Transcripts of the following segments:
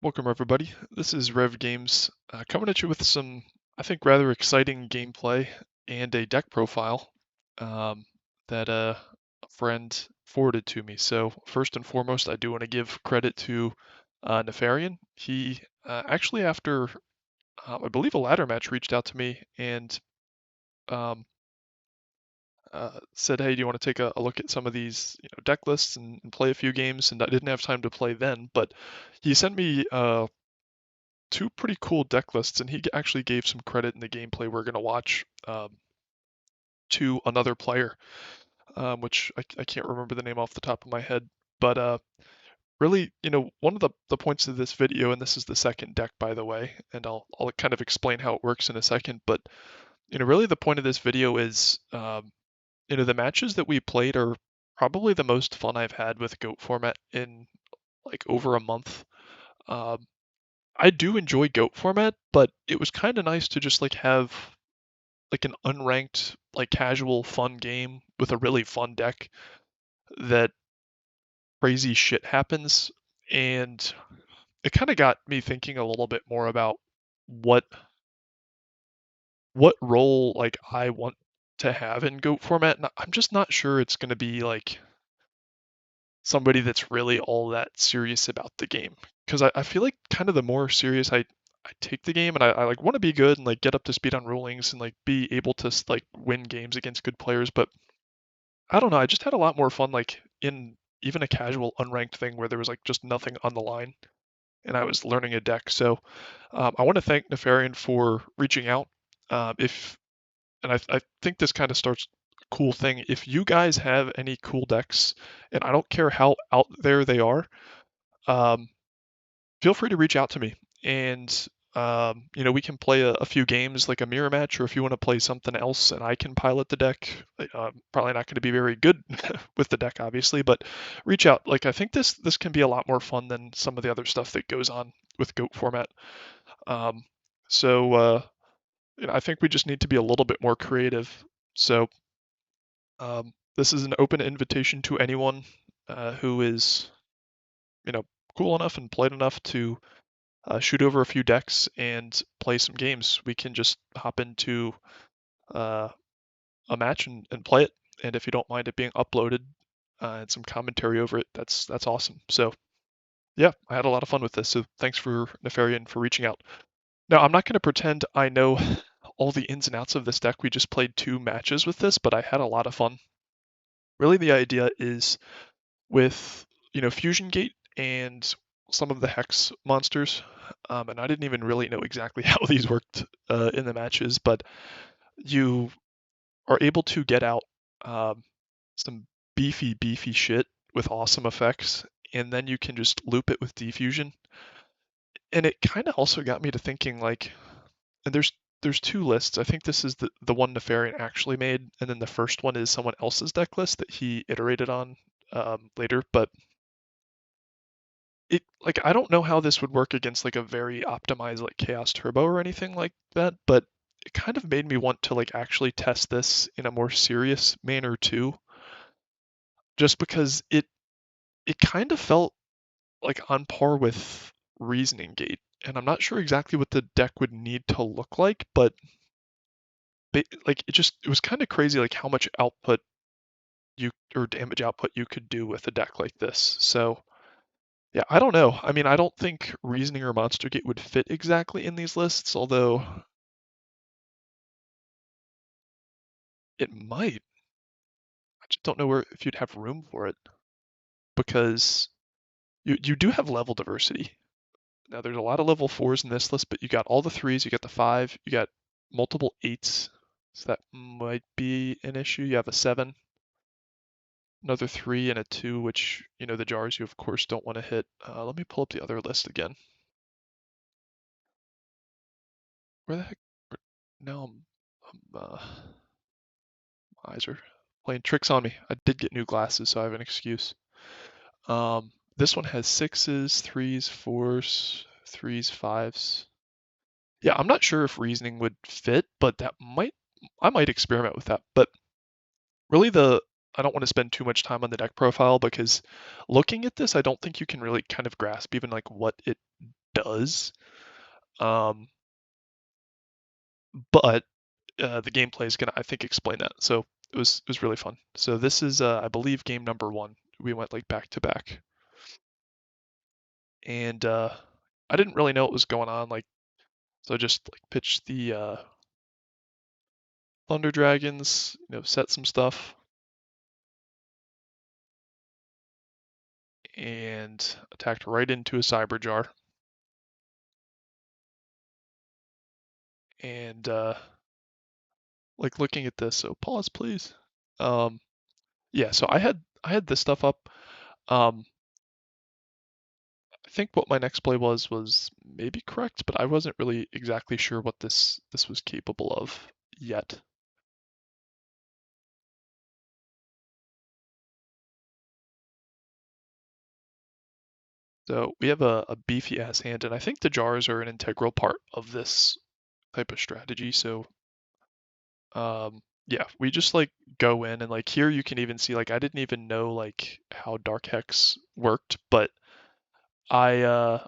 Welcome everybody. This is Rev Games coming at you with some, I think, rather exciting gameplay and a deck profile that a friend forwarded to me. So first and foremost, I do want to give credit to Nefarian. He actually, after I believe a ladder match, reached out to me and um, said, "Hey, do you want to take a look at some of these, deck lists and play a few games?" And I didn't have time to play then, but he sent me two pretty cool deck lists, and he actually gave some credit in the gameplay we're going to watch to another player, which I can't remember the name off the top of my head. But really, one of the points of this video, and this is the second deck, by the way, and I'll kind of explain how it works in a second. But really, the point of this video is, the matches that we played are probably the most fun I've had with GOAT format in like over a month. Um, I do enjoy GOAT format, but it was kind of nice to just like have like an unranked, like casual fun game with a really fun deck that crazy shit happens. And it kind of got me thinking a little bit more about what what role like I want to have in GOAT format. And I'm just not sure it's going to be like somebody that's really all that serious about the game. Because I feel like kind of the more serious I take the game and I like want to be good and like get up to speed on rulings and like be able to like win games against good players, but I don't know. I just had a lot more fun, like in even a casual unranked thing where there was like just nothing on the line, and I was learning a deck. So I want to thank Nefarian for reaching out. If and I think this kind of starts a cool thing. If you guys have any cool decks, and I don't care how out there they are, um, feel free to reach out to me, and we can play a few games like a mirror match, or if you want to play something else and I can pilot the deck. Probably not going to be very good with the deck, obviously, but reach out. Like I think this can be a lot more fun than some of the other stuff that goes on with GOAT format. Um, so I think we just need to be a little bit more creative. So this is an open invitation to anyone who is you know cool enough and played enough to shoot over a few decks and play some games. We can just hop into uh, a match and play it. And if you don't mind it being uploaded and some commentary over it, that's awesome. So yeah, I had a lot of fun with this. So thanks for Nefarian for reaching out. Now I'm not going to pretend I know all the ins and outs of this deck. We just played two matches with this, but I had a lot of fun. Really, the idea is with Fusion Gate and some of the Hex monsters. And I didn't even really know exactly how these worked in the matches, but you are able to get out um, some beefy shit with awesome effects, and then you can just loop it with diffusion. And it kind of also got me to thinking like, and there's two lists. I think this is the one Nefarian actually made, and then the first one is someone else's deck list that he iterated on later. But it like I don't know how this would work against like a very optimized like Chaos Turbo or anything like that, but it kind of made me want to like actually test this in a more serious manner too, just because it kind of felt like on par with Reasoning Gate, and I'm not sure exactly what the deck would need to look like, but like it was kind of crazy like how much output you or damage output you could do with a deck like this. So yeah, I don't know. I mean, I don't think Reasoning or Monster Gate would fit exactly in these lists, although it might. I just don't know where if you'd have room for it because you do have level diversity. Now there's a lot of level fours in this list, but you got all the threes, you got the five, you got multiple eights, so that might be an issue. You have a seven, another three, and a two, which the jars you of course don't want to hit. Let me pull up the other list again. Where the heck? Now my eyes are playing tricks on me. I did get new glasses, so I have an excuse. This one has sixes, threes, fours, threes, fives. Yeah, I'm not sure if reasoning would fit, but I might experiment with that. But really I don't want to spend too much time on the deck profile because looking at this, I don't think you can really kind of grasp even like what it does. Um, but the gameplay is gonna, I think, explain that. So it was really fun. So this is, I believe, game number one. We went like back to back, and I didn't really know what was going on. Like, so I just like pitched the Thunder Dragons, set some stuff, and attacked right into a Cyber Jar. And like looking at this, so pause please. Um, yeah, so I had this stuff up. Um, I think what my next play was maybe correct, but I wasn't really exactly sure what this was capable of yet. So we have a beefy ass hand, and I think the jars are an integral part of this type of strategy. So yeah, we just like go in, and like here you can even see like I didn't even know like how Dark Hex worked, but I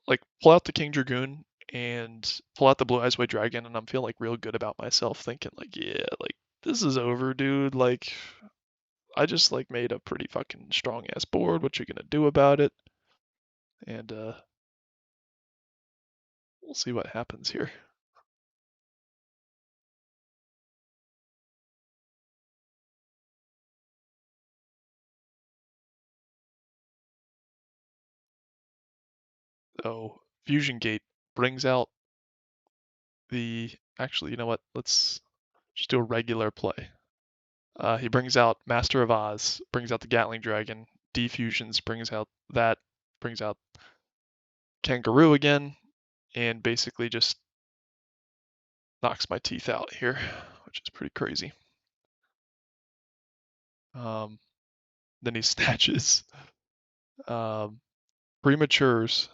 like pull out the King Dragoon and pull out the Blue Eyes White Dragon, and I'm feeling like real good about myself, thinking like, yeah, like this is over, dude. Like I just like made a pretty fucking strong ass board. What you gonna do about it? And we'll see what happens here. So Fusion Gate brings out the. Actually, you know what? Let's just do a regular play. He brings out Master of Oz, brings out the Gatling Dragon, Defusions brings out that, brings out Kangaroo again, and basically just knocks my teeth out here, which is pretty crazy. Um, then he snatches prematures,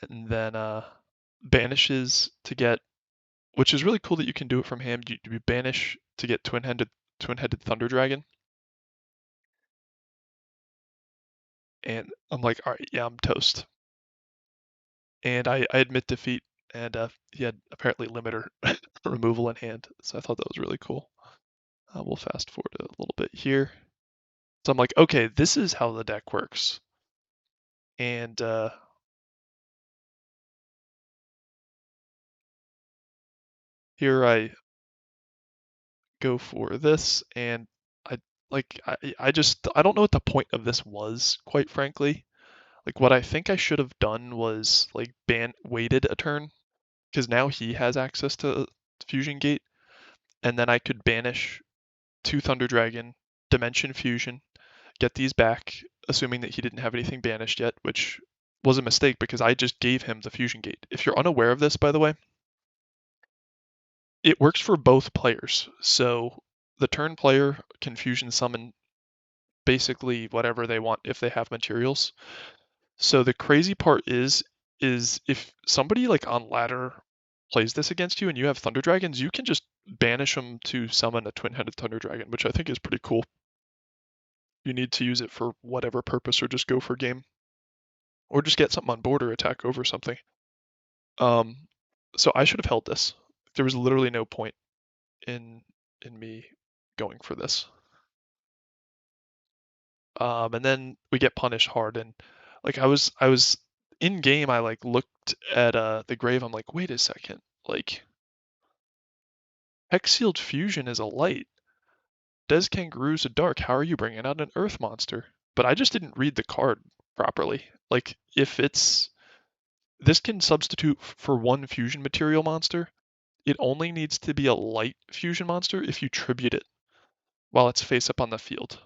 and then banishes to get, which is really cool that you can do it from hand. You banish to get twin-headed Thunder Dragon, and I'm like, all right, yeah, I'm toast. And I admit defeat, and he had apparently limiter removal in hand, so I thought that was really cool. We'll fast forward a little bit here. So I'm like, okay, this is how the deck works. And here I go for this, and I don't know what the point of this was, quite frankly. Like what I think I should have done was like waited a turn, because now he has access to Fusion Gate, and then I could banish two Thunder Dragon, Dimension Fusion, get these back, assuming that he didn't have anything banished yet, which was a mistake because I just gave him the Fusion Gate. If you're unaware of this, by the way, it works for both players. So the turn player can fusion summon basically whatever they want if they have materials. So the crazy part is if somebody like on ladder plays this against you and you have Thunder Dragons, you can just banish them to summon a twin-headed Thunder Dragon, which I think is pretty cool. You need to use it for whatever purpose or just go for game. Or just get something on board or attack over something. Um, so I should have held this. There was literally no point in me going for this. And then we get punished hard, and like I was in game. I like looked at the grave. I'm like, wait a second, like Hex Sealed Fusion is a light. Des Kangaroo's a dark. How are you bringing out an Earth monster? But I just didn't read the card properly. Like if it's this can substitute for one fusion material monster. It only needs to be a light fusion monster if you tribute it while it's face up on the field,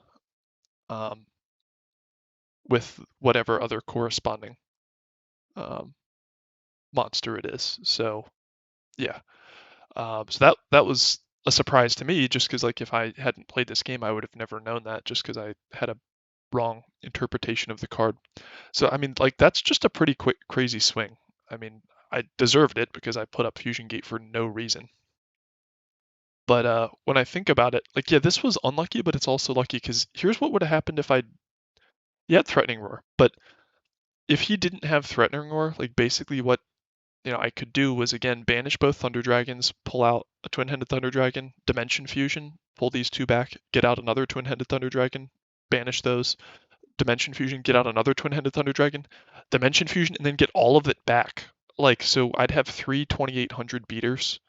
um, with whatever other corresponding um, monster it is. So yeah, so that was a surprise to me, just because like if I hadn't played this game, I would have never known that, just because I had a wrong interpretation of the card. So I mean, like that's just a pretty quick, crazy swing. I mean, I deserved it because I put up Fusion Gate for no reason. But when I think about it, like yeah, this was unlucky, but it's also lucky because here's what would have happened if I He had Threatening Roar, but if he didn't have Threatening Roar, like basically what I could do was again banish both Thunder Dragons, pull out a Twin-Headed Thunder Dragon, Dimension Fusion, pull these two back, get out another Twin-Headed Thunder Dragon, banish those, Dimension Fusion, get out another Twin-Headed Thunder Dragon, Dimension Fusion, and then get all of it back. Like, so I'd have three 2800 beaters.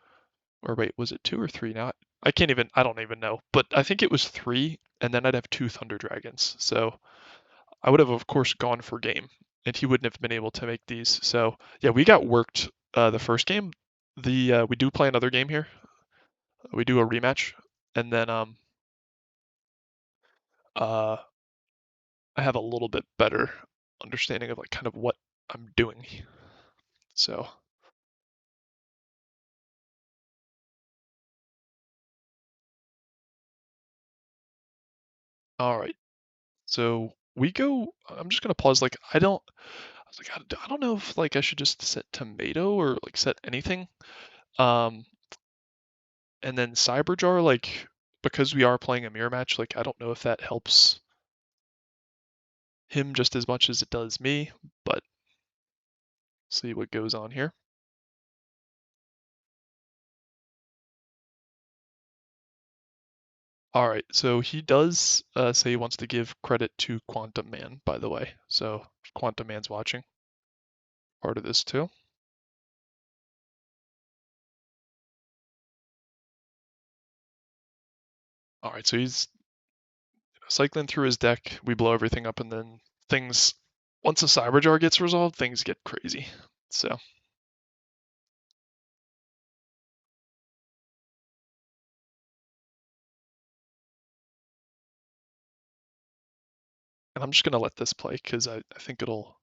Or wait, was it two or three now? I don't even know. But I think it was three, and then I'd have two Thunder Dragons. So I would have, of course, gone for game, and he wouldn't have been able to make these. So yeah, we got worked the first game. We do play another game here. We do a rematch, and then uh I have a little bit better understanding of like kind of what I'm doing. So all right, so we go. I'm just gonna pause. Like I was like I don't know if like I should just set tomato or like set anything. Um, and then Cyberjar, like because we are playing a mirror match, like I don't know if that helps him just as much as it does me, but see what goes on here. All right, so he does say he wants to give credit to Quantum Man, by the way. So if Quantum Man's watching, part of this too. All right, so he's cycling through his deck. We blow everything up, and then things, once the Cyberjar gets resolved, things get crazy. So, and I'm just gonna let this play because I think it'll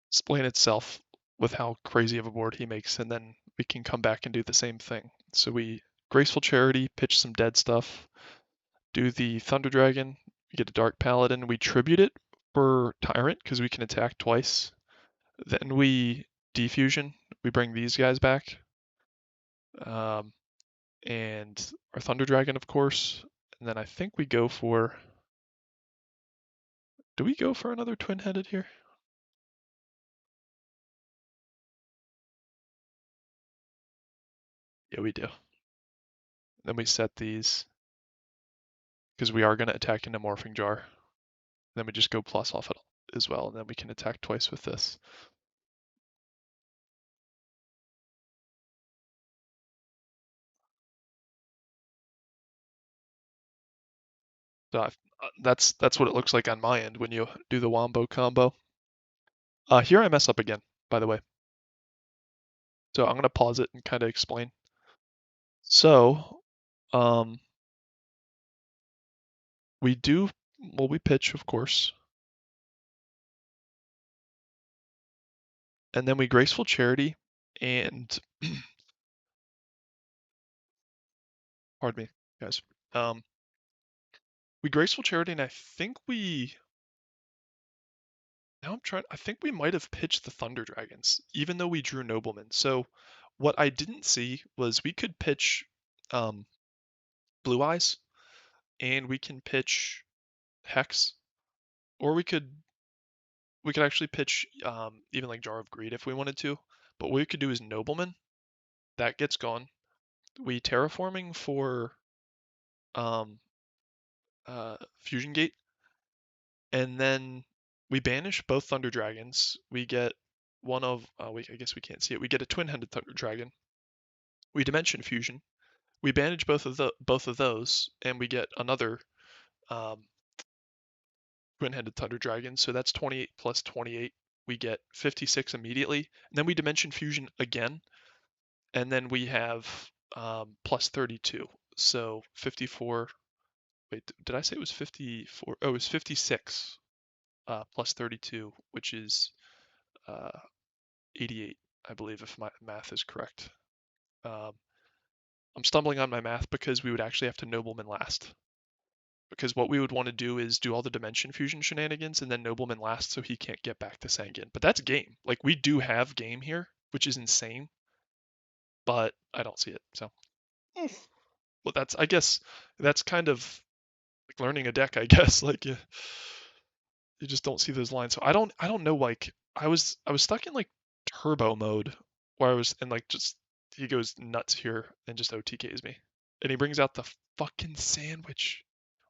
explain itself with how crazy of a board he makes, and then we can come back and do the same thing. So we Graceful Charity, pitch some dead stuff, do the Thunder Dragon, we get a Dark Paladin, we tribute it for Tyrant because we can attack twice. Then we Defusion, we bring these guys back, um, and our Thunder Dragon, of course. And then I think we go for. Do we go for another twin-headed here? Yeah, we do. Then we set these because we are going to attack into Morphing Jar. Then we just go plus off it as well, and then we can attack twice with this. So that's what it looks like on my end when you do the wombo combo. Here I mess up again, by the way. So I'm gonna pause it and kind of explain. So, um, we do well. We pitch, of course, and then we graceful charity, and pardon me, guys. Um, we graceful charity, and I think we Now I'm trying. I think we might have pitched the Thunder Dragons, even though we drew Noblemen. So what I didn't see was we could pitch um, Blue Eyes, and we can pitch Hex, or we could actually pitch even like Jar of Greed if we wanted to. But what we could do is Nobleman. That gets gone. We terraforming for um, Fusion Gate, and then we banish both Thunder Dragons. We get one of I guess we can't see it. We get a twin-headed Thunder Dragon. We dimension fusion. We bandage both of those, and we get another um, twin-headed thunder dragon. So that's 28 plus 28. We get 56 immediately, and then we dimension fusion again, and then we have plus 32. So 54. Wait, did I say it was 54? Oh, it was 56 plus 32, which is uh, 88, I believe, if my math is correct. Um, I'm stumbling on my math because we would actually have to nobleman last. Because what we would want to do is do all the dimension fusion shenanigans and then nobleman last so he can't get back to Sanguine. But that's game. Like we do have game here, which is insane, but I don't see it. So, well, that's I guess that's kind of like learning a deck. I guess like yeah. you just don't see those lines. So I don't know, like I was stuck in like turbo mode where I was and like just he goes nuts here and just OTKs me. And he brings out the fucking sandwich.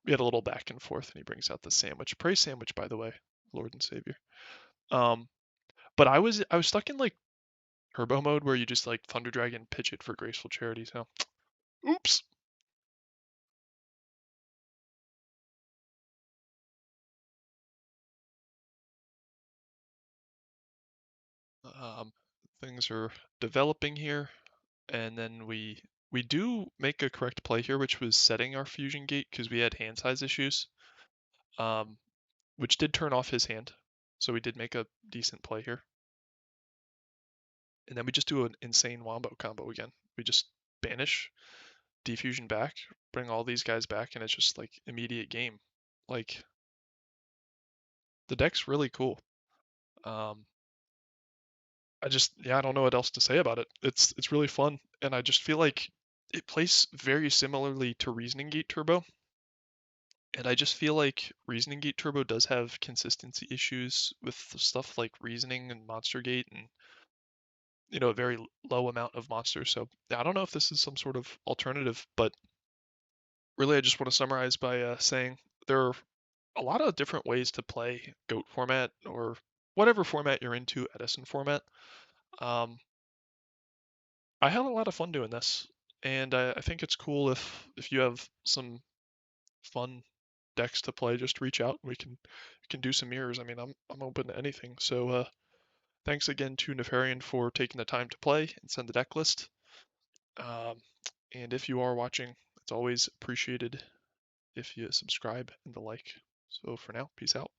We had a little back and forth and he brings out the sandwich. Praise sandwich, by the way, Lord and Savior. Um but I was stuck in like turbo mode where you just like Thunder Dragon pitch it for graceful charity, so oops. Um Things are developing here. And then we do make a correct play here, which was setting our fusion gate because we had hand size issues, um, which did turn off his hand. So we did make a decent play here. And then we just do an insane wombo combo again. We just banish, defusion back, bring all these guys back, and it's just like immediate game. Like the deck's really cool. Um, I don't know what else to say about it. It's really fun, and I just feel like it plays very similarly to Reasoning Gate Turbo. And I just feel like Reasoning Gate Turbo does have consistency issues with stuff like Reasoning and Monster Gate and, a very low amount of monsters. So I don't know if this is some sort of alternative, but really I just want to summarize by saying there are a lot of different ways to play GOAT format or whatever format you're into, Edison format. Um, I had a lot of fun doing this, and I think it's cool if you have some fun decks to play, just reach out. We can do some mirrors. I mean, I'm open to anything. So thanks again to Nefarian for taking the time to play and send the deck list. Um, and if you are watching, it's always appreciated if you subscribe and the like. So for now, peace out.